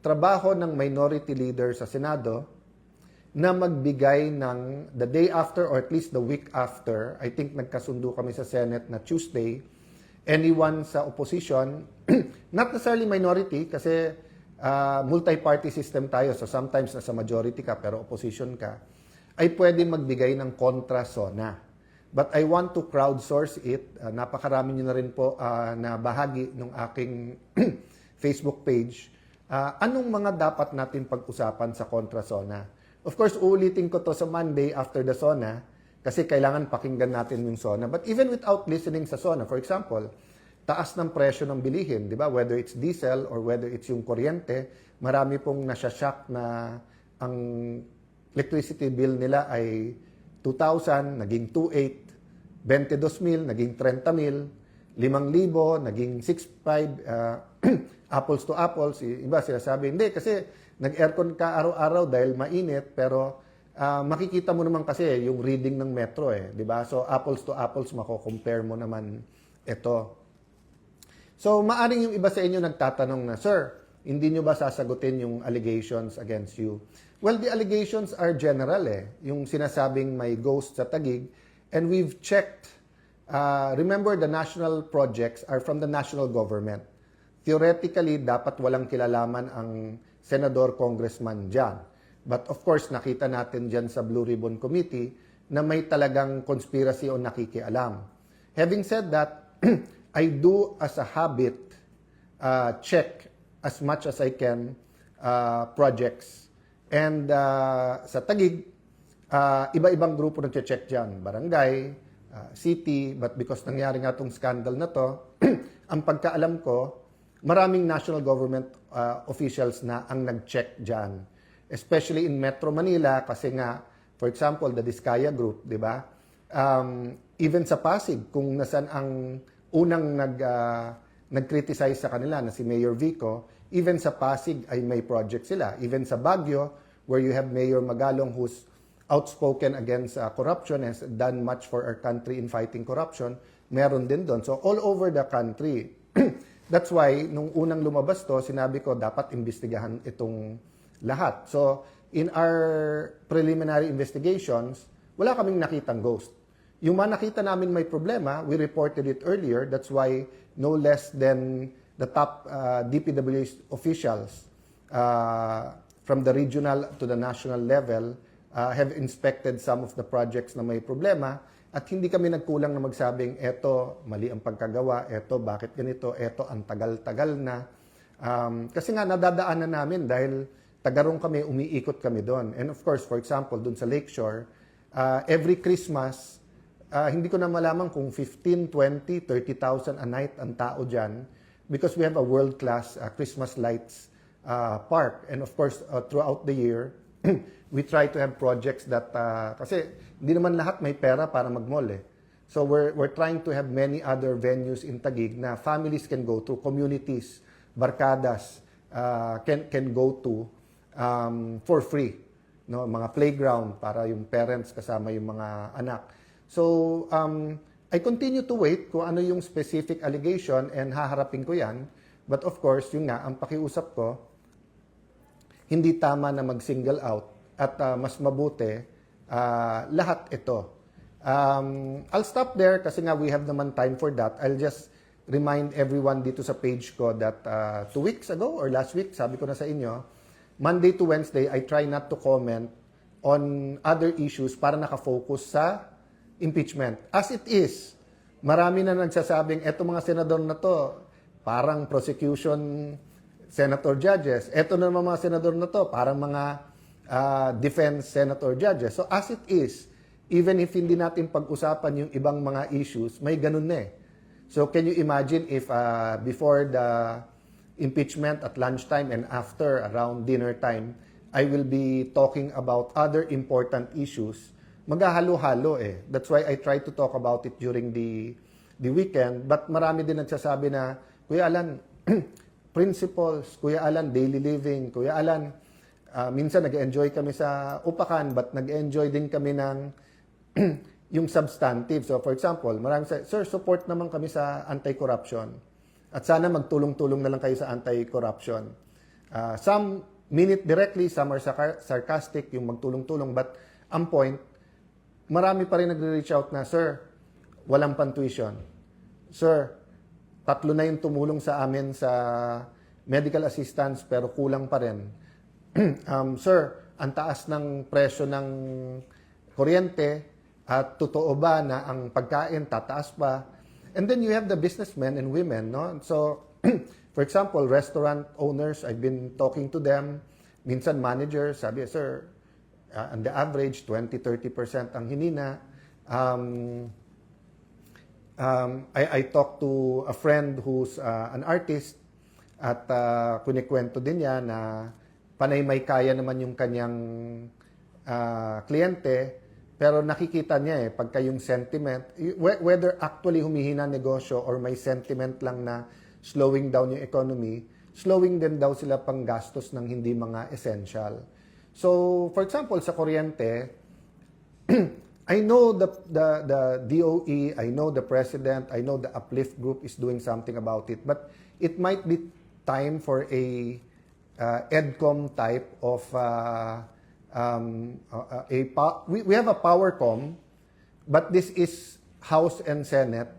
trabaho ng minority leader sa Senado na magbigay ng the day after or at least the week after, I think nagkasundo kami sa Senate na Tuesday, anyone sa opposition, not necessarily minority kasi multi-party system tayo, so sometimes nasa majority ka pero opposition ka, ay pwedeng magbigay ng kontra-SONA. But I want to crowdsource it. Napakarami nyo na rin po na bahagi ng aking Facebook page. Anong mga dapat natin pag-usapan sa kontra-SONA? Of course, uulitin ko to sa Monday after the SONA kasi kailangan pakinggan natin yung SONA. But even without listening sa SONA, for example, taas ng presyo ng bilihin, di ba? Whether it's diesel or whether it's yung kuryente, marami pong nasyashock na ang electricity bill nila ay 2,000, naging 2,800, 22,000, naging 30,000, 5,000, naging 6,500, apples to apples. Iba sinasabi, hindi kasi nag-aircon ka araw-araw dahil mainit, pero makikita mo naman kasi yung reading ng metro di ba? So apples to apples, mako-compare mo naman ito. So maaring yung iba sa inyo nagtatanong na, Sir, hindi nyo ba sasagutin yung allegations against you? Well, the allegations are general yung sinasabing may ghost sa Taguig, and we've checked. Remember, the national projects are from the national government. Theoretically, dapat walang kilalaman ang senador, congressman dyan. But of course, nakita natin dyan sa Blue Ribbon Committee na may talagang conspiracy o nakikialam. Having said that, I do as a habit check as much as I can projects. And sa Taguig, iba-ibang grupo nag-check dyan. Barangay, city, but because nangyari nga itong scandal na to, ang pagkaalam ko, maraming national government officials na ang nag-check dyan. Especially in Metro Manila kasi nga, for example, the Diskaya Group, di ba? Even sa Pasig, kung nasan ang unang nag-criticize sa kanila na si Mayor Vico, even sa Pasig ay may project sila. Even sa Baguio, where you have Mayor Magalong who's outspoken against corruption, has done much for our country in fighting corruption, meron din doon. So all over the country, that's why, nung unang lumabas to, sinabi ko, dapat imbestigahan itong lahat. So, in our preliminary investigations, wala kaming nakitang ghost. Yung mga nakita namin may problema, we reported it earlier. That's why no less than the top DPWH officials from the regional to the national level have inspected some of the projects na may problema. At hindi kami nagkulang na magsabing, eto, mali ang pagkagawa, eto, bakit ganito, eto, ang tagal-tagal na. Kasi nga, nadadaanan namin dahil tagarong kami, umiikot kami doon. And of course, for example, doon sa Lakeshore, every Christmas, hindi ko na malaman kung 15, 20, 30,000 a night ang tao dyan because we have a world-class Christmas lights park. And of course, throughout the year, we try to have projects that, kasi hindi naman lahat may pera para mag-mall So we're trying to have many other venues in Taguig na families can go to, communities, barkadas can go to for free. No, mga playground para yung parents kasama yung mga anak. So I continue to wait kung ano yung specific allegation and haharapin ko yan. But of course, yung nga, ang pakiusap ko, hindi tama na mag-single out at mas mabuti lahat ito. I'll stop there kasi nga we have naman time for that. I'll just remind everyone dito sa page ko that 2 weeks ago or last week, sabi ko na sa inyo, Monday to Wednesday, I try not to comment on other issues para nakafocus sa impeachment. As it is, marami na nagsasabing, eto mga senador na to, parang prosecution senator judges. Eto na mga senador na to, parang mga defense senator judges. So as it is, even if hindi natin pag-usapan yung ibang mga issues, may ganun na So can you imagine if before the impeachment at lunchtime and after around dinner time, I will be talking about other important issues, maghahalo-halo That's why I try to talk about it during the weekend. But marami din nagsasabi na, Kuya Alan, principles, Kuya Alan, daily living, Kuya Alan, minsan nag-enjoy kami sa upakan, but nag-enjoy din kami ng yung substantive. So for example, maraming Sir, support naman kami sa anti-corruption. At sana magtulong-tulong na lang kayo sa anti-corruption. Some mean it directly, some are sarcastic, yung magtulong-tulong. But ang point, marami pa rin nagre-reach out na, Sir, walang pan-tuition. Sir, 3 na yung tumulong sa amin sa medical assistance pero kulang pa rin. Sir, ang taas ng presyo ng kuryente at totoo ba na ang pagkain tataas pa? And then you have the businessmen and women, no? So, for example, restaurant owners, I've been talking to them. Minsan managers, sabi, Sir, on the average, 20-30% ang hinina. I talked to a friend who's an artist at kunikwento din niya na panay may kaya naman yung kanyang kliyente, pero nakikita niya pagka yung sentiment, whether actually humihina negosyo or may sentiment lang na slowing down yung economy, slowing din daw sila pang gastos ng hindi mga essential. So, for example, sa kuryente, I know the DOE, I know the President, I know the Uplift Group is doing something about it, but it might be time for a EDCOM type of we have a PowerCom, but this is House and Senate.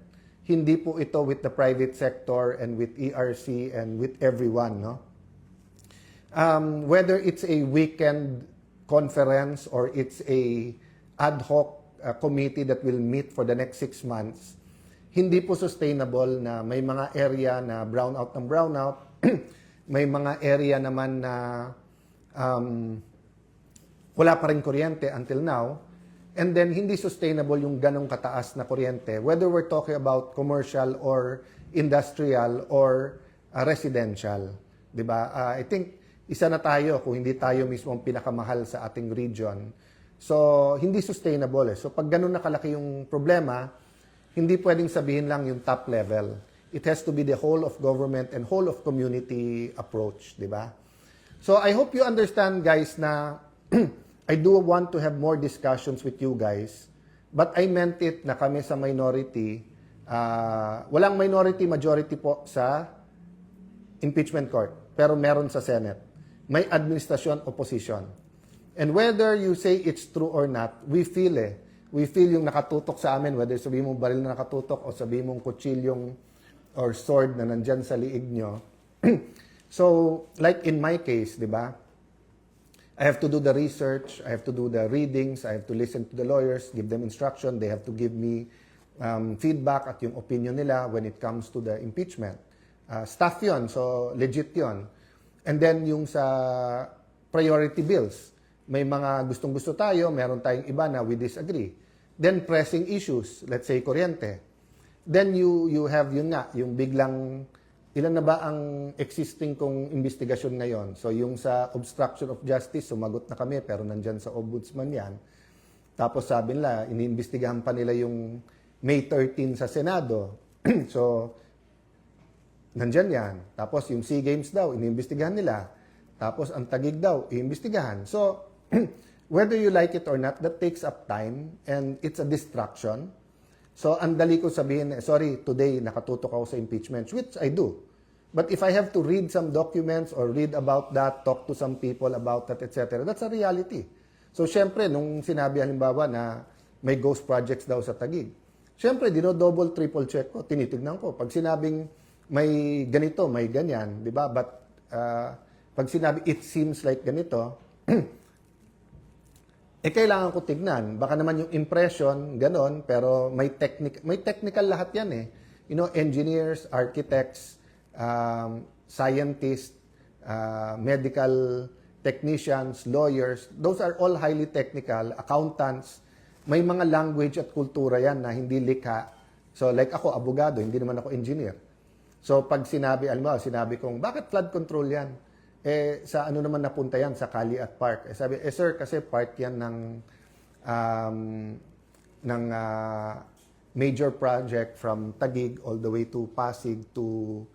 Hindi po ito with the private sector and with ERC and with everyone, no? Whether it's a weekend conference or it's a ad hoc committee that will meet for the next 6 months, hindi po sustainable na may mga area na brownout ng brownout, may mga area naman na wala pa rin kuryente until now, and then hindi sustainable yung ganong kataas na kuryente, whether we're talking about commercial or industrial or residential. Diba? I think isa na tayo kung hindi tayo mismo ang pinakamahal sa ating region. So, hindi sustainable. So, pag ganon nakalaki yung problema, hindi pwedeng sabihin lang yung top level. It has to be the whole of government and whole of community approach, di ba? So, I hope you understand, guys, na I do want to have more discussions with you guys, but I meant it na kami sa minority, walang minority, majority po sa impeachment court, pero meron sa Senate. May administrasyon, opposition. And whether you say it's true or not, we feel We feel yung nakatutok sa amin, whether sabihin mong baril na nakatutok o sabihin mong kutsilyong or sword na nandyan sa liig nyo. So, like in my case, di ba? I have to do the research, I have to do the readings, I have to listen to the lawyers, give them instruction, they have to give me feedback at yung opinion nila when it comes to the impeachment. Staff yon, so legit yon. And then yung sa priority bills, may mga gustong-gusto tayo, meron tayong iba na we disagree. Then pressing issues, let's say kuryente. Then you have yun nga, yung biglang, ilan na ba ang existing kong investigasyon ngayon? So yung sa obstruction of justice, sumagot na kami, pero nandyan sa ombudsman yan. Tapos sabi nila, iniimbestigahan pa nila yung May 13 sa Senado. So, nandyan yan. Tapos yung SEA Games daw, iniimbestigahan nila. Tapos ang Taguig daw, iimbestigahan. So, whether you like it or not, that takes up time and it's a distraction. So, ang dali ko sabihin, sorry, today nakatutok ako sa impeachment, which I do. But if I have to read some documents or read about that, talk to some people about that, etc., that's a reality. So, syempre, nung sinabi halimbawa na may ghost projects daw sa Taguig, syempre, dino-double, triple check ko, tinitignan ko. Pag sinabing may ganito, may ganyan, di ba? But pag sinabi, it seems like ganito, kailangan ko tignan. Baka naman yung impression, ganon, pero may technical lahat yan eh. You know, engineers, architects, scientists, medical technicians, lawyers, those are all highly technical, accountants. May mga language at kultura yan na hindi likha. So like ako, abogado, hindi naman ako engineer. So pag sinabi, alam mo, sinabi kong, bakit flood control yan? Sa ano naman napunta yan? Sa Cali at Park. Sabi, sir, kasi part yan ng major project from Taguig all the way to Pasig to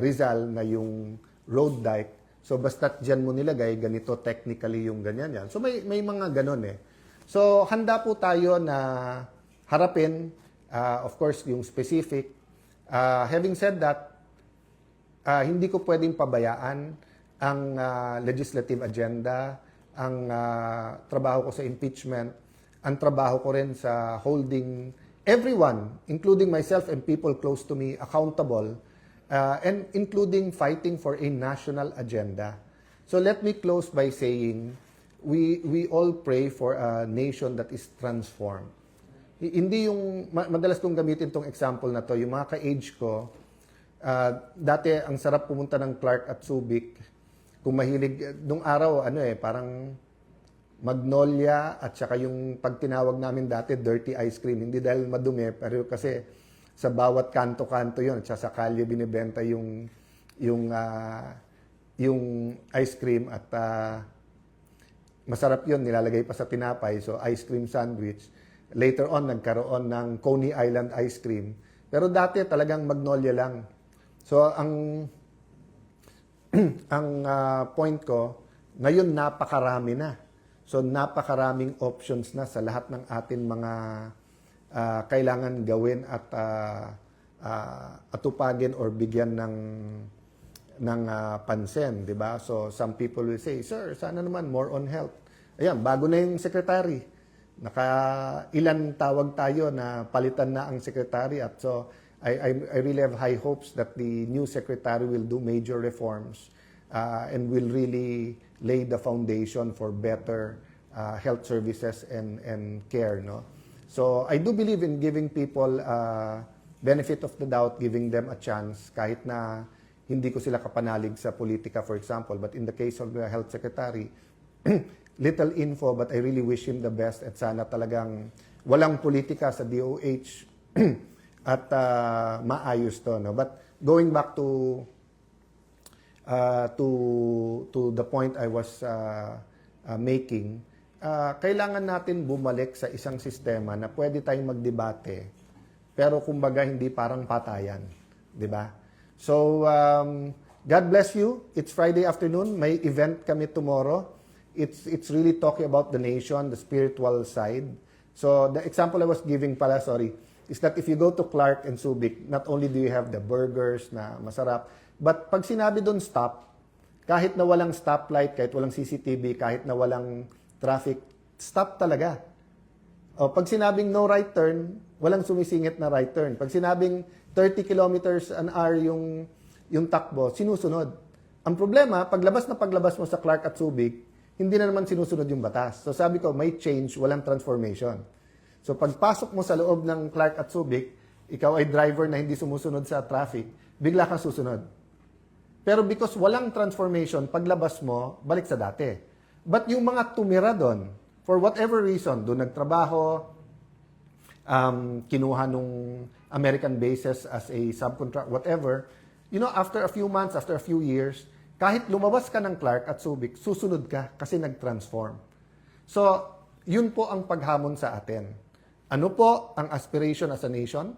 Rizal na yung road dike. So basta't dyan mo nilagay, ganito technically yung ganyan yan. So may mga ganon eh. So handa po tayo na harapin, of course, yung specific. Having said that, hindi ko pwedeng pabayaan ang legislative agenda, ang trabaho ko sa impeachment, ang trabaho ko rin sa holding everyone, including myself and people close to me, accountable, and including fighting for a national agenda. So let me close by saying, we all pray for a nation that is transformed. Hindi yung, madalas kong gamitin tong example na to, yung mga ka-age ko, dati ang sarap pumunta ng Clark at Subic, kung mahilig, nung araw, parang Magnolia at saka yung pag tinawag namin dati dirty ice cream, hindi dahil madumi pero kasi sa bawat kanto-kanto yon at sa kalye binibenta yung ice cream at masarap yon, nilalagay pa sa tinapay, so ice cream sandwich. Later on nagkaroon ng Coney Island ice cream, pero dati talagang Magnolia lang. So ang point ko ngayon, napakarami na. So napakaraming options na sa lahat ng atin mga kailangan gawin at atupagin or bigyan ng pansin, di ba? So some people will say, "Sir, sana naman more on health." Ayan, bago na yung secretary. Ilan tawag tayo na palitan na ang secretary at so I really have high hopes that the new secretary will do major reforms and will really lay the foundation for better health services and care, no? So I do believe in giving people benefit of the doubt, giving them a chance kahit na hindi ko sila kapanalig sa politika, for example. But in the case of the health secretary, little info but I really wish him the best at sana talagang walang politika sa DOH at maayos to, no? But going back to the point I was making, kailangan natin bumalik sa isang sistema na pwede tayong magdebate, pero kumbaga hindi parang patayan, di ba? So, God bless you. It's Friday afternoon. May event kami tomorrow. It's really talking about the nation, the spiritual side. So, the example I was giving pala, is that if you go to Clark and Subic, not only do you have the burgers na masarap, but pag sinabi doon stop, kahit na walang stoplight, kahit walang CCTV, kahit na walang traffic, stop talaga. O pag sinabing no right turn, walang sumisingit na right turn. Pag sinabing 30 kilometers an hour yung takbo, sinusunod. Ang problema, paglabas mo sa Clark at Subic, hindi na naman sinusunod yung batas. So sabi ko, may change, walang transformation. So pagpasok mo sa loob ng Clark at Subic, ikaw ay driver na hindi sumusunod sa traffic, bigla kang susunod. Pero because walang transformation, paglabas mo, balik sa dati. But yung mga tumira doon, for whatever reason, doon nagtrabaho, kinuha nung American bases as a subcontract, whatever, after a few months, after a few years, kahit lumabas ka ng Clark at Subic, susunod ka kasi nag-transform. So, yun po ang paghamon sa atin. Ano po ang aspiration as a nation?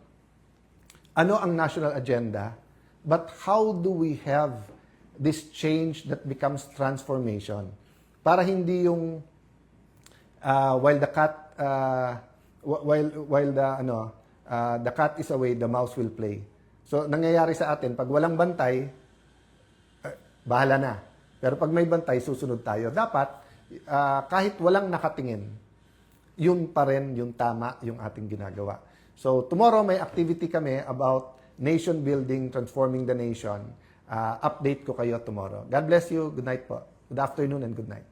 Ano ang national agenda? But how do we have this change that becomes transformation? Para hindi yung while the cat is away, the mouse will play. So nangyayari sa atin pag walang bantay, bahala na. Pero pag may bantay, susunod tayo. Dapat kahit walang nakatingin, yun pa rin yung tama yung ating ginagawa. So tomorrow may activity kami about nation building, transforming the nation. Update ko kayo tomorrow. God bless you. Good night po. Good afternoon and good night.